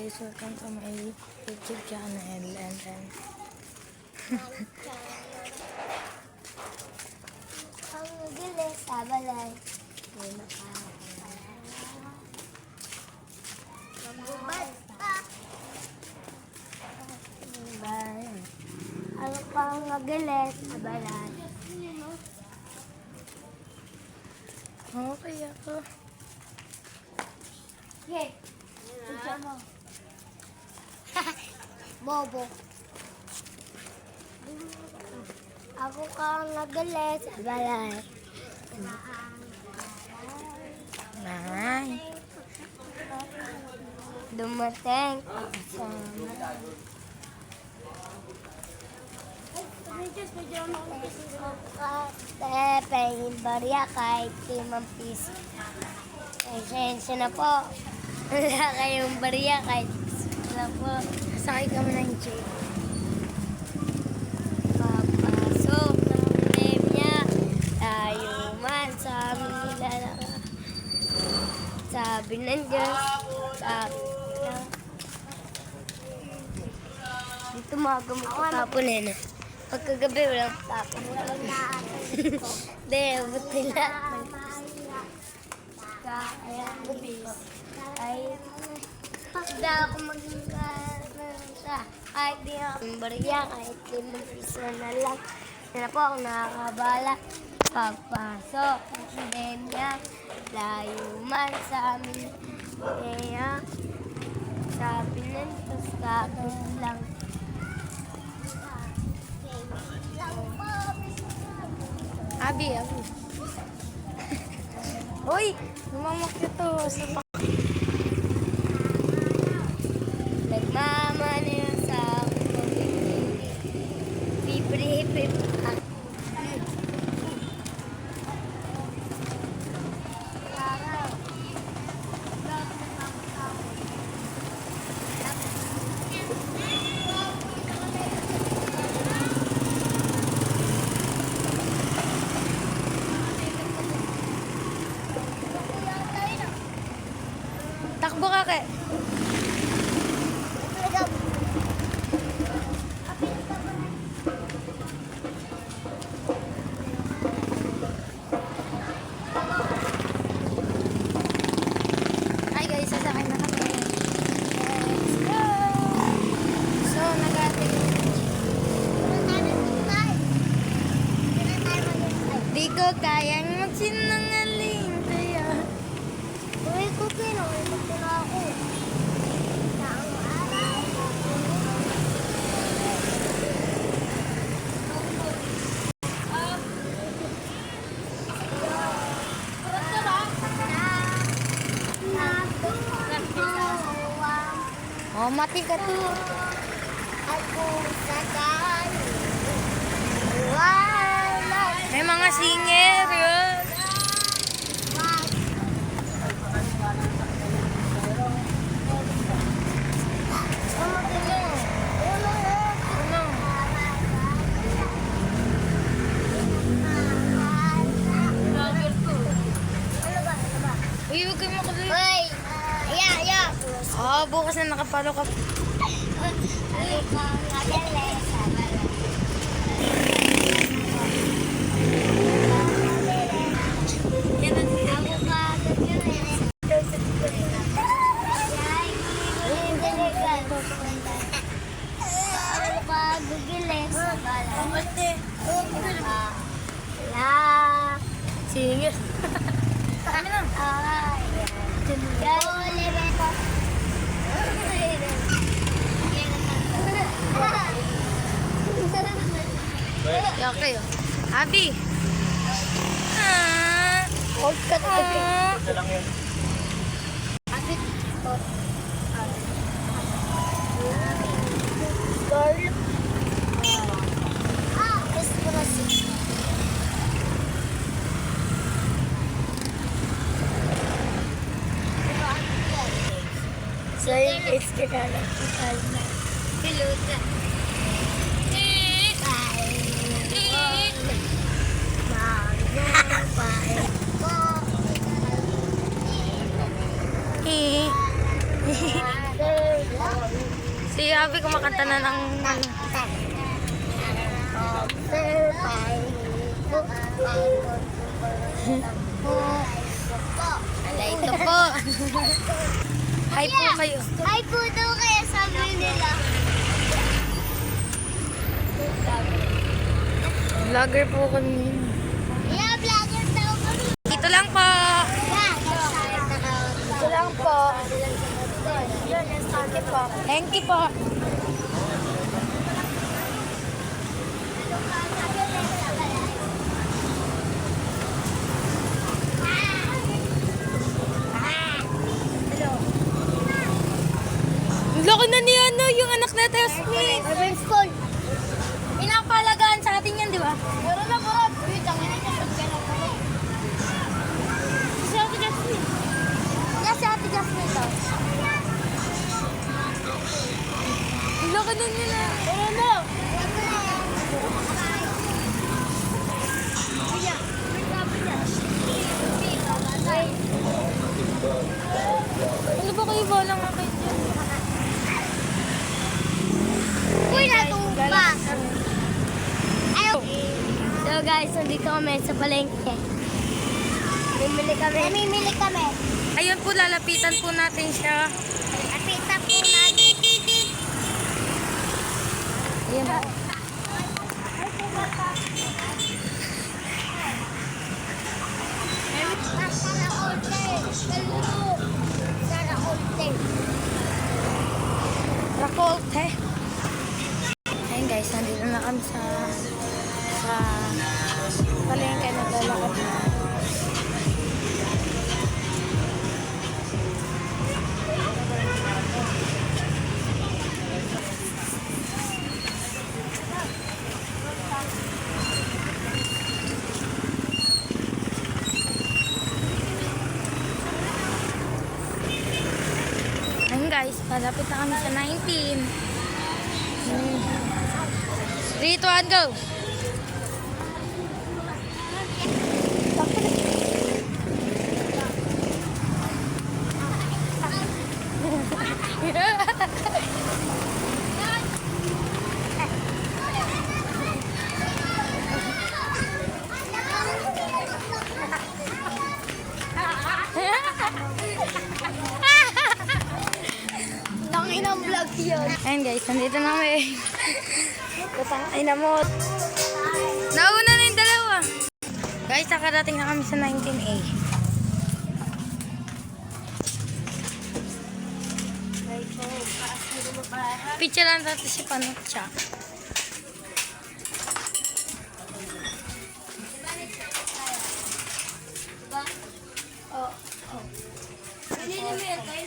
guys, welcome to my YouTube channel and Ang gilis sa balay. Magbubad pa. Ano pa ang gilis sa balay? okay ako. Okay. Picture mo. Bobo. Ako kang nagalit sa balay. Nay. Dumating ang kasama. Pengin barya kahit 5 piso. Sensya na po. Wala kayong barya kahit piso na po. Sakay kami ng jeep. Papasok ng pandemya, tayo man sa amin nilalaka. Sabi ng Diyos, sabi ng... Dito magamot ko tapon na. Pagkagabi walang tapon. Hindi, buti lahat. Kaya ay pagda ako maging kahit di ako barya, kahit 5 piso na lang. Yan na po ako nakakabala. Pagpasok ng pandemya, layo man sa amin. Kaya sabi ng Diyos, kapit lang. Abi. Uy! Lumamak ito sa Nagmamaniw sa pipripip. Takbo ka kay. Hi guys, sasakay na kami. Let's go! So, nag-ating. Di ko kayang magsinungaling. Kaya, Uy, kukin. Ito na ako. oh, mati ka to. Ako sa kanya. Wala. May mga singer, yun. Uy, huwag kayo makabili. Uy! Yeah. Oh, bukas na nakapalo ka. Singer. Ano na? Okay, oh. Abi. Hold ka to. Ito lang yun. Girl. Espresso. So, it's kinala. Piluta. Eh. Si Abby kumakanta na ng ano. Alay, ito po. Hi po kayo. Hi po daw kaya sabi nila. Vlogger po kami. Yeah, vlogger daw kami. Dito lang po. Yeah, Dito lang po. Thank you po. Ang laki na ni ano, yung anak na Tesmith. Urban School. Pinapalagaan sa atin yan, di ba? Meron na po. Wait, ang ina niya. Si Ate Jasmine. Yeah, si Ate Jasmine daw. Ang laki na nila. Meron na. Ano ba kayo balang akin dyan? Uy, natumba. So guys, nandito kami sa palengke. Namimili kami. Ayun po, lalapitan po natin siya. Lapitan po natin. Ayun po. Sana all day. Sana all day. Rakolte. Ayun guys, nandito na kami sa palengke na lalakad na. Ayun guys, malapit na kami sa 19. 3, 2, 1, go! Tangin ang vlog yun. Ayun guys, nandito na kami. Putang ina mo. Nauna na yung dalawa. Guys, nakarating na kami sa 19A. Picture lang natin si Panutsa. Pinili mo yan, Kayla.